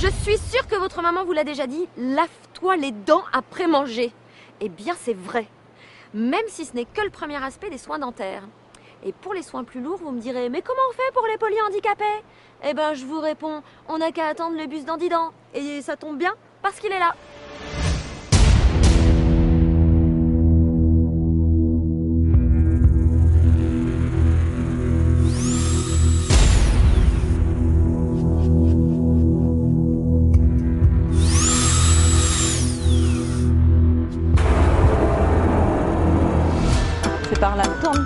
Je suis sûre que votre maman vous l'a déjà dit, lave-toi les dents après manger. Eh bien, c'est vrai. Même si ce n'est que le premier aspect des soins dentaires. Et pour les soins plus lourds, vous me direz, mais comment on fait pour les polyhandicapés? Eh ben, je vous réponds, on n'a qu'à attendre le bus d'Andidan. Et ça tombe bien, parce qu'il est là. C'est par la tente.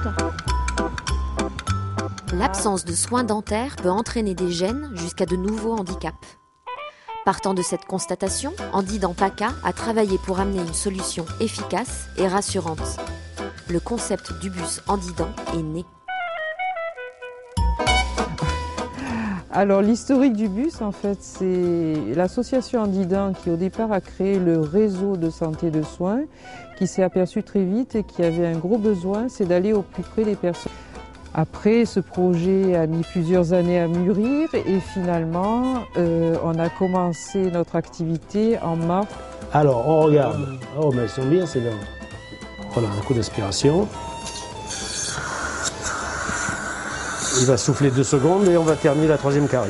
L'absence de soins dentaires peut entraîner des gènes jusqu'à de nouveaux handicaps. Partant de cette constatation, Andidan PACA a travaillé pour amener une solution efficace et rassurante. Le concept du bus Andidan est né. Alors l'historique du bus, en fait, c'est l'association Andidan qui au départ a créé le réseau de santé de soins, qui s'est aperçu très vite et qui avait un gros besoin, c'est d'aller au plus près des personnes. Après, ce projet a mis plusieurs années à mûrir et finalement, on a commencé notre activité en mars. Alors, on regarde. Oh, mais elles sont bien, ces dents. Voilà, un coup d'inspiration. Il va souffler 2 secondes et on va terminer la 3e carie.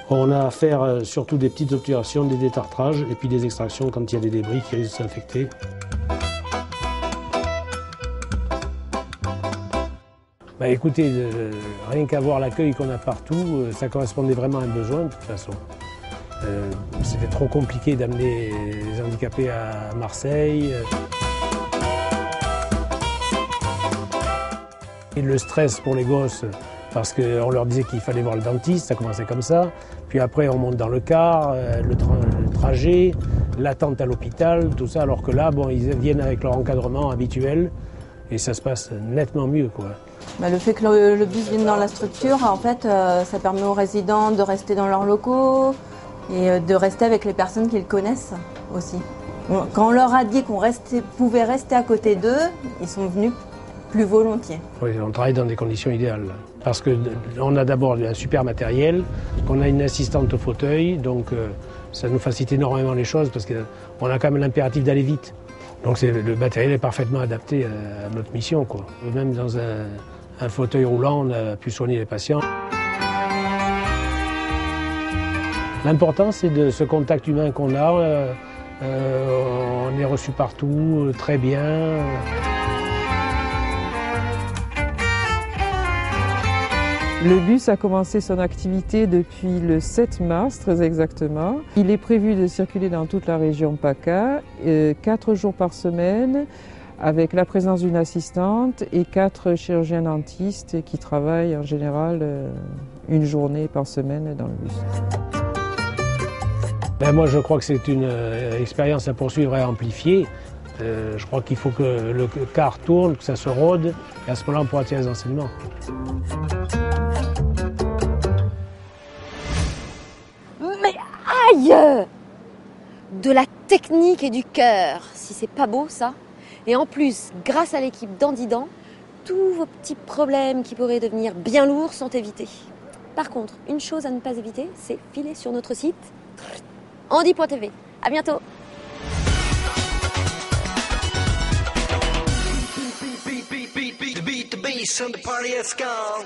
On a à faire surtout des petites obturations, des détartrages et puis des extractions quand il y a des débris qui risquent de s'infecter. Bah écoutez, rien qu'à voir l'accueil qu'on a partout, ça correspondait vraiment à un besoin de toute façon. C'était trop compliqué d'amener les handicapés à Marseille. Et le stress pour les gosses, parce qu'on leur disait qu'il fallait voir le dentiste, ça commençait comme ça. Puis après on monte dans le car, le trajet, l'attente à l'hôpital, tout ça, alors que là, bon, ils viennent avec leur encadrement habituel et ça se passe nettement mieux, quoi. Bah, le fait que le bus vienne dans la structure, en fait, ça permet aux résidents de rester dans leurs locaux et de rester avec les personnes qu'ils connaissent aussi. Quand on leur a dit qu'on pouvait rester à côté d'eux, ils sont venus plus volontiers. Oui, on travaille dans des conditions idéales. Parce qu'on a d'abord un super matériel, qu'on a une assistante au fauteuil, donc ça nous facilite énormément les choses parce qu'on a quand même l'impératif d'aller vite. Donc le matériel est parfaitement adapté à notre mission, quoi. Même dans un fauteuil roulant, on a pu soigner les patients. L'important, c'est de ce contact humain qu'on a. On est reçu partout, très bien. Le bus a commencé son activité depuis le 7 mars, très exactement. Il est prévu de circuler dans toute la région PACA, 4 jours par semaine, avec la présence d'une assistante et 4 chirurgiens dentistes qui travaillent en général une journée par semaine dans le bus. Ben moi, je crois que c'est une expérience à poursuivre et à amplifier. Je crois qu'il faut que le car tourne, que ça se rôde, et à ce moment-là, on pourra tirer les enseignements. Mais aïe! De la technique et du cœur, si c'est pas beau ça. Et en plus, grâce à l'équipe d'Andidan, tous vos petits problèmes qui pourraient devenir bien lourds sont évités. Par contre, une chose à ne pas éviter, c'est filer sur notre site andi.tv. À bientôt! Beat the bass and the party has gone.